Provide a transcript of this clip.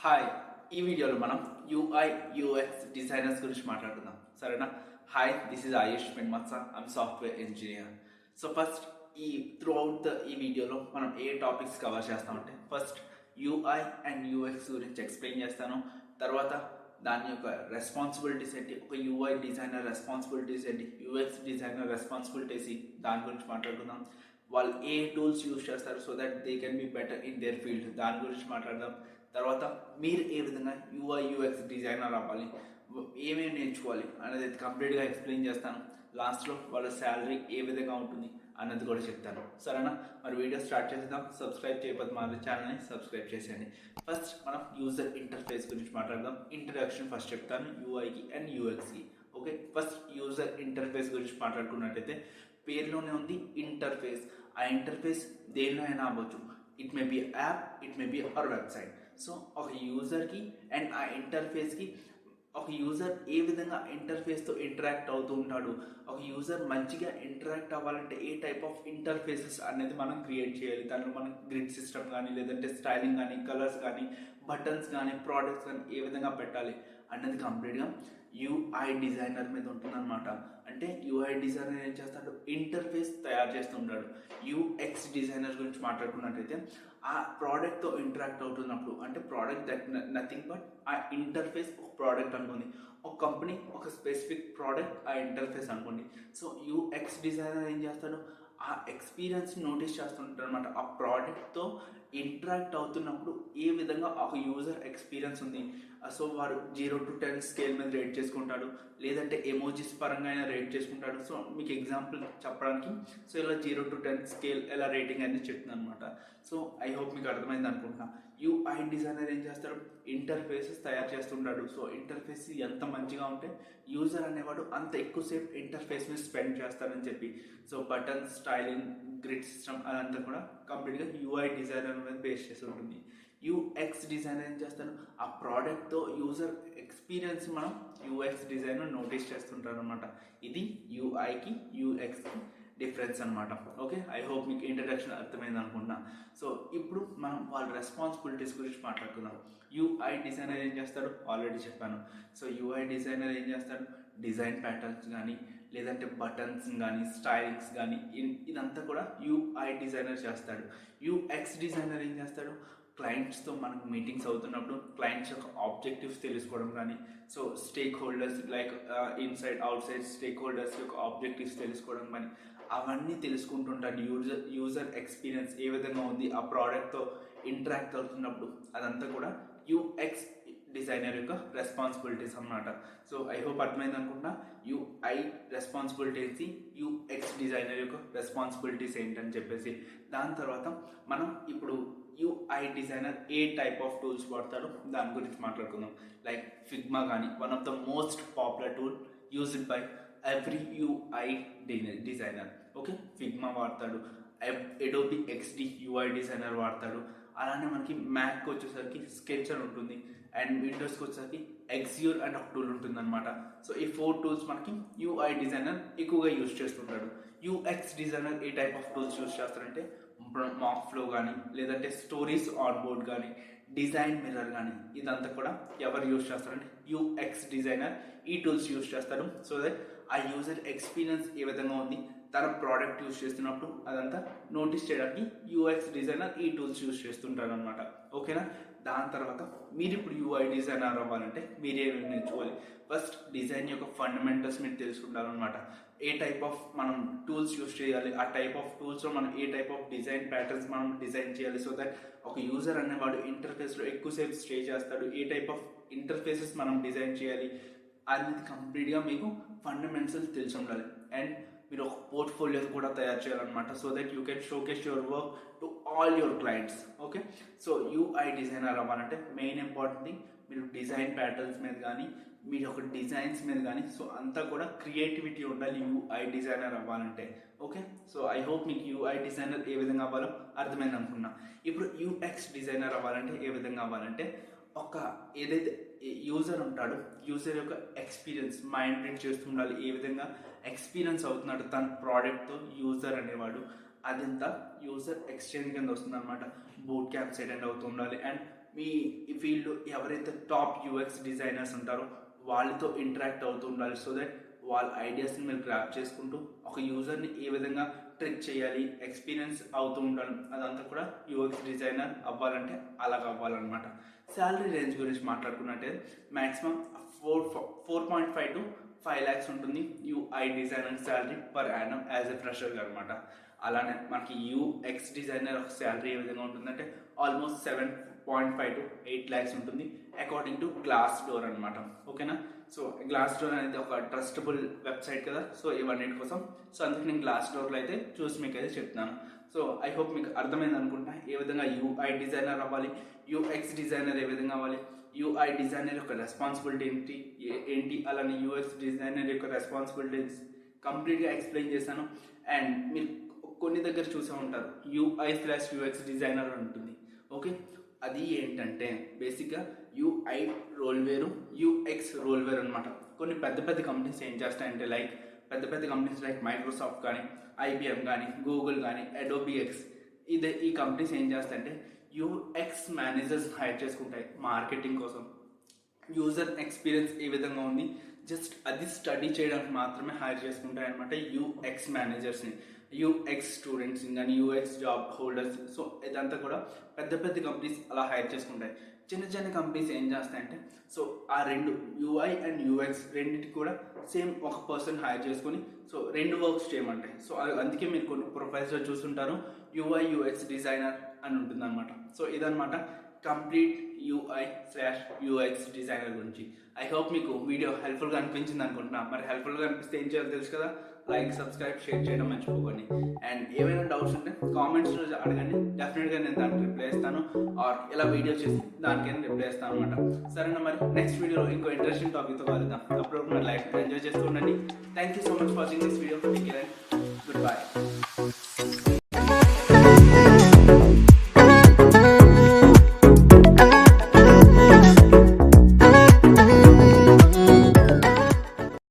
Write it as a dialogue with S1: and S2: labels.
S1: Hi, ఈ వీడియోలో మనం యూఐ యూఎక్స్ డిజైనర్స్ గురించి మాట్లాడుకుందాం. సరేనా? Hi, this is Ayush Penumatsa. I'm software engineer. So first ఈ వీడియోలో మనం ఏ టాపిక్స్ కవర్ చేస్తామంటే, ఫస్ట్ యూఐ అండ్ యూఎక్స్ గురించి ఎక్స్ప్లెయిన్ చేస్తాను. తర్వాత దాని యొక్క రెస్పాన్సిబిలిటీస్ ఏంటి, ఒక యూఐ డిజైనర్ రెస్పాన్సిబిలిటీస్ ఏంటి, యూఎక్స్ డిజైనర్ రెస్పాన్సిబిలిటీస్ దాని గురించి మాట్లాడుకుందాం. వాళ్ళు ఏ టూల్స్ యూజ్ చేస్తారు so that they can be better in their field, దాని గురించి మాట్లాడదాం. తర్వాత మీరు ఏ విధంగా యూఐ యూఎక్స్ డిజైనర్ అవ్వాలి, ఏమేమి నేర్చుకోవాలి అనేది కంప్లీట్గా ఎక్స్ప్లెయిన్ చేస్తాను. లాస్ట్లో వాళ్ళ శాలరీ ఏ విధంగా ఉంటుంది అన్నది కూడా చెప్తాను. సరేనా? మరి వీడియో స్టార్ట్ చేద్దాం. సబ్స్క్రైబ్ చేయకపోతే మా ఛానల్ని సబ్స్క్రైబ్ చేసేయండి. ఫస్ట్ మనం యూజర్ ఇంటర్ఫేస్ గురించి మాట్లాడదాం. ఇంట్రడక్షన్ ఫస్ట్ చెప్తాను యూఐకి అండ్ యూఎక్స్కి. ఓకే, ఫస్ట్ యూజర్ ఇంటర్ఫేస్ గురించి మాట్లాడుకున్నట్టయితే పేరులోనే ఉంది ఇంటర్ఫేస్. ఆ ఇంటర్ఫేస్ దేనిలో అయినా అవ్వచ్చు. It may be app, it may be our website. So ఒక యూజర్కి అండ్ ఆ ఇంటర్ఫేస్కి, ఒక యూజర్ ఏ విధంగా ఇంటర్ఫేస్తో ఇంటరాక్ట్ అవుతూ ఉంటాడు, ఒక యూజర్ మంచిగా ఇంటరాక్ట్ అవ్వాలంటే ఏ టైప్ ఆఫ్ ఇంటర్ఫేసెస్ అనేది మనం క్రియేట్ చేయాలి. దాంట్లో మనం గ్రిడ్ సిస్టమ్ కానీ, లేదంటే స్టైలింగ్ కానీ, కలర్స్ కానీ, బటన్స్ కానీ, ప్రోడక్ట్స్ కానీ ఏ విధంగా పెట్టాలి అన్నది కంప్లీట్గా యూఐ డిజైనర్ మీద ఉంటుందన్నమాట. అంటే యూఐ డిజైనర్ ఏం చేస్తాడు, ఇంటర్ఫేస్ తయారు చేస్తుంటాడు. యూఎక్స్ డిజైనర్ గురించి మాట్లాడుకున్నట్టయితే ఆ ప్రోడక్ట్తో ఇంటరాక్ట్ అవుతున్నప్పుడు, అంటే ప్రోడక్ట్ దట్ నథింగ్ బట్ ఆ ఇంటర్ఫేస్ ఒక ప్రోడక్ట్ అనుకోండి, ఒక కంపెనీ ఒక స్పెసిఫిక్ ప్రోడక్ట్ ఆ ఇంటర్ఫేస్ అనుకోండి. సో యూఎక్స్ డిజైనర్ ఏం చేస్తాడు, ఆ ఎక్స్పీరియన్స్ నోటీస్ చేస్తుంటాడు అనమాట. ఆ ప్రోడక్ట్తో ఇంటరాక్ట్ అవుతున్నప్పుడు ఏ విధంగా ఒక యూజర్ ఎక్స్పీరియన్స్ ఉంది. సో వారు 0 to 10 స్కేల్ మీద రేట్ చేసుకుంటాడు, లేదంటే ఎమోజీస్ పరంగా అయినా రేట్ చేసుకుంటాడు. సో మీకు ఎగ్జాంపుల్ చెప్పడానికి, సో ఇలా 0 to 10 స్కేల్ ఎలా రేటింగ్ అనేది చెప్తుంది అనమాట. సో ఐ హోప్ మీకు అర్థమైంది అనుకుంటున్నా. యూఐ డిజైనర్ ఏం చేస్తాడు, ఇంటర్ఫేసెస్ తయారు చేస్తుంటాడు. సో ఇంటర్ఫేస్ ఎంత మంచిగా ఉంటే యూజర్ అనేవాడు అంత ఎక్కువసేపు ఇంటర్ఫేస్ మీద స్పెండ్ చేస్తారని చెప్పి. So button, styling, grid system అదంతా కూడా కంప్లీట్గా యూఐ డిజైనర్ మీద బేస్ చేసి ఉంటుంది. యూఎక్స్ డిజైనర్ ఏం చేస్తాడు, ఆ ప్రోడక్ట్తో యూజర్ ఎక్స్పీరియన్స్ మనం యూఎక్స్ డిజైనర్ నోటీస్ చేస్తుంటారు అనమాట. ఇది యూఐకి యూఎక్స్కి డిఫరెన్స్ అనమాట. ఓకే, ఐ హోప్ మీకు ఇంట్రడక్షన్ అర్థమైంది అనుకుంటున్నా. సో ఇప్పుడు మనం వాళ్ళ రెస్పాన్సిబిలిటీస్ గురించి మాట్లాడుకుందాం. యూఐ డిజైనర్ ఏం చేస్తాడు ఆల్రెడీ చెప్పాను. సో యూఐ డిజైనర్ ఏం చేస్తాడు, డిజైన్ ప్యాటర్న్స్ కానీ, లేదంటే బటన్స్ కానీ, స్టైలింగ్స్ కానీ, ఇదంతా కూడా యూఐ డిజైనర్ చేస్తాడు. యూఎక్స్ డిజైనర్ ఏం చేస్తాడు, క్లయింట్స్తో మనకు మీటింగ్స్ అవుతున్నప్పుడు క్లయింట్స్ యొక్క ఆబ్జెక్టివ్స్ తెలుసుకోవడం కానీ, so stake holders like inside out side stake holders యొక్క ఆబ్జెక్టివ్స్ తెలుసుకోవడం కానీ, అవన్నీ తెలుసుకుంటుంటాడు. యూజర్ ఎక్స్పీరియన్స్ ఏ విధంగా ఉంది ఆ ప్రోడక్ట్తో ఇంటరాక్ట్ అవుతున్నప్పుడు, అదంతా కూడా యూఎక్స్ డిజైనర్ యొక్క రెస్పాన్సిబిలిటీస్ అన్నమాట. సో ఐ హోప్ అర్థమైంది అనుకుంటున్నా. యూఐ రెస్పాన్సిబిలిటీస్, యూఎక్స్ డిజైనర్ యొక్క రెస్పాన్సిబిలిటీస్ ఏంటని చెప్పేసి. దాని తర్వాత మనం ఇప్పుడు యూఐ డిజైనర్ ఏ టైప్ ఆఫ్ టూల్స్ వాడతాడో దాని గురించి మాట్లాడుకుందాం. లైక్ ఫిగ్మా కానీ, one of the most popular tool used by every UI designer. Okay, Figma వాడతాడు, ఎడోబి ఎక్స్డి యూఐ డిజైనర్ వాడతాడు. అలానే మనకి మ్యాక్కి వచ్చేసరికి స్కెచ్ అని ఉంటుంది, అండ్ విండోస్కి వచ్చేసరికి ఎక్స్యూర్ అండ్ ఒక టూల్ ఉంటుంది అనమాట. సో ఈ 4 టూల్స్ మనకి యూఐ డిజైనర్ ఎక్కువగా యూజ్ చేస్తుంటాడు. యూఎక్స్ డిజైనర్ ఏ టైప్ ఆఫ్ టూల్స్ యూజ్ చేస్తారంటే మాక్ ఫ్లో కానీ, లేదంటే స్టోరీస్ ఆన్ బోర్డ్ కానీ, డిజైన్ మిర్రర్ కానీ, ఇదంతా కూడా ఎవరు యూజ్ చేస్తారంటే యూఎక్స్ డిజైనర్ ఈ టూల్స్ యూజ్ చేస్తారు. సో దట్ ఆ యూజర్ ఎక్స్పీరియన్స్ ఏ విధంగా ఉంది, తన ప్రోడక్ట్ యూజ్ చేస్తున్నప్పుడు అదంతా నోటీస్ చేయడానికి యూఎక్స్ డిజైనర్ ఈ టూల్స్ యూజ్ చేస్తుంటారు అనమాట. ఓకేనా? దాని తర్వాత మీరు ఇప్పుడు యూఐ డిజైనర్ అవ్వాలంటే మీరు ఏమేమి నేర్చుకోవాలి, ఫస్ట్ డిజైన్ యొక్క ఫండమెంటల్స్ మీరు తెలుసుకుంటారనమాట. ఏ టైప్ ఆఫ్ మనం టూల్స్ యూజ్ చేయాలి, ఆ టైప్ ఆఫ్ టూల్స్లో మనం ఏ టైప్ ఆఫ్ డిజైన్ ప్యాటర్న్స్ మనం డిజైన్ చేయాలి, సో దట్ ఒక యూజర్ అనేవాడు ఇంటర్ఫేస్లో ఎక్కువసేపు స్టే చేస్తాడు, ఏ టైప్ ఆఫ్ ఇంటర్ఫేసెస్ మనం డిజైన్ చేయాలి అనేది కంప్లీట్గా మీకు ఫండమెంటల్స్ తెలిసి ఉండాలి. అండ్ మీరు ఒక పోర్ట్ఫోలియో కూడా తయారు చేయాలన్నమాట. So that you can showcase your work to all your clients. Okay, so UI designer అవ్వాలంటే మెయిన్ ఇంపార్టెంట్ థింగ్, మీరు డిజైన్ ప్యాటర్న్స్ మీద కానీ, మీరు ఒక డిజైన్స్ మీద కానీ, సో అంతా కూడా క్రియేటివిటీ ఉండాలి యూఐ డిజైనర్ అవ్వాలంటే. ఓకే, సో ఐ హోప్ మీకు యూఐ డిజైనర్ ఏ విధంగా అవ్వాలో అర్థమైంది అనుకున్నా. ఇప్పుడు యూఎక్స్ డిజైనర్ అవ్వాలంటే ఏ విధంగా అవ్వాలంటే, ఒక ఏదైతే యూజర్ ఉంటాడో యూజర్ యొక్క ఎక్స్పీరియన్స్ మైండ్ రీడ్ చేస్తూ ఉండాలి. ఏ విధంగా ఎక్స్పీరియన్స్ అవుతున్నాడు తన ప్రోడక్ట్తో యూజర్ అనేవాడు, అదంతా యూజర్ ఎక్స్చేంజ్ కింద వస్తుంది అనమాట. బూట్ క్యాంప్స్ అటెండ్ అవుతూ ఉండాలి, అండ్ మీ ఫీల్డ్ ఎవరైతే టాప్ యూఎక్స్ డిజైనర్స్ ఉంటారో వాళ్ళతో ఇంటరాక్ట్ అవుతూ ఉండాలి. సో దట్ వాళ్ళ ఐడియాస్ని మీరు గ్రాప్ చేసుకుంటూ ఒక యూజర్ని ఏ విధంగా ట్రిక్ చేయాలి, ఎక్స్పీరియన్స్ అవుతూ ఉంటాను. అదంతా కూడా యూఎక్స్ డిజైనర్ అవ్వాలంటే అలాగ అవ్వాలన్నమాట. శాలరీ రేంజ్ గురించి మాట్లాడుకున్నట్టే మ్యాక్సిమం 4.5 to 5 lakhs ఉంటుంది UI designer salary per annum as a ఫ్రెషర్గా అనమాట. అలానే మనకి యూఎక్స్ డిజైనర్ శాలరీ ఏ విధంగా ఉంటుందంటే ఆల్మోస్ట్ 7.5 to 8 lakhs ఉంటుంది అకార్డింగ్ టు గ్లాస్ డోర్ అనమాట. ఓకేనా. సో గ్లాస్ డోర్ అనేది ఒక ట్రస్టబుల్ వెబ్సైట్ కదా, సో ఇవన్నిటి కోసం. సో అందుకే నేను గ్లాస్ డోర్లో అయితే చూసి మీకు అయితే చెప్తున్నాను. సో ఐ హోప్ మీకు అర్థమైంది అనుకుంటా ఏ విధంగా యూఐ డిజైనర్ అవ్వాలి, యూఎక్స్ డిజైనర్ ఏ విధంగా అవ్వాలి, యూఐ డిజైనర్ యొక్క రెస్పాన్సిబిలిటీ ఏంటి, అలానే యూఎక్స్ డిజైనర్ యొక్క రెస్పాన్సిబిలిటీస్ కంప్లీట్గా ఎక్స్ప్లెయిన్ చేశాను. అండ్ మీరు కొన్ని దగ్గర చూసే ఉంటారు యూఐ/యూఎక్స్ డిజైనర్ అని ఉంటుంది. ఓకే, అది ఏంటంటే బేసిక్గా యూఐ రోల్ వేరు, యూఎక్స్ రోల్ వేరు అనమాట. కొన్ని పెద్ద పెద్ద కంపెనీస్ ఏం చేస్తాయంటే పెద్ద పెద్ద కంపెనీస్ లైక్ మైక్రోసాఫ్ట్ కానీ, ఐబిఎం కానీ, గూగుల్ కానీ, అడోబీ ఎక్స్, ఈ కంపెనీస్ ఏం చేస్తాయంటే యూఎక్స్ మేనేజర్స్ హైర్ చేసుకుంటాయి మార్కెటింగ్ కోసం. యూజర్ ఎక్స్పీరియన్స్ ఏ విధంగా ఉంది జస్ట్ అది స్టడీ చేయడానికి మాత్రమే హైర్ చేసుకుంటాయి అనమాట యూఎక్స్ మేనేజర్స్ని, యూఎక్స్ స్టూడెంట్స్ కానీ, యూఎక్స్ జాబ్ హోల్డర్స్. సో ఇదంతా కూడా పెద్ద పెద్ద కంపెనీస్ అలా హైర్ చేసుకుంటాయి. చిన్న చిన్న కంపెనీస్ ఏం చేస్తాయంటే సో ఆ రెండు యూఐ అండ్ యూఎక్స్ రెండింటికి కూడా సేమ్ ఒక పర్సన్ హైర్ చేసుకొని సో రెండు వర్క్స్ చేయమంటాయి. సో అందుకే మీరు కొన్ని ప్రొఫైల్స్లో చూస్తుంటారు యూఐ/యూఎక్స్ డిజైనర్ అని ఉంటుంది అనమాట. సో ఇదనమాట కంప్లీట్ యూఐ/యూఎక్స్ డిజైనర్ గురించి. ఐ హోప్ మీకు వీడియో హెల్ప్ఫుల్గా అనిపించింది అనుకుంటున్నా. మరి హెల్ప్ఫుల్గా అనిపిస్తే ఏం చేయాలో తెలుసు కదా, లైక్, సబ్స్క్రైబ్, షేర్ చేయడం మర్చిపోకండి. అండ్ ఏమైనా డౌట్స్ ఉంటే కామెంట్స్లో అడగండి, డెఫినెట్గా నేను దానికి రిప్లై ఇస్తాను. ఆర్ ఇలా వీడియో చేసి దానికైనా రిప్లై ఇస్తాను అనమాట. సరేనా, మరి నెక్స్ట్ వీడియోలో ఇంకో ఇంట్రెస్టింగ్ టాపిక్తో కలుద్దాం. అప్పుడు మన లైఫ్ ఎంజాయ్ చేస్తూ ఉండండి. Thank you so much watching this video. Take care and good bye.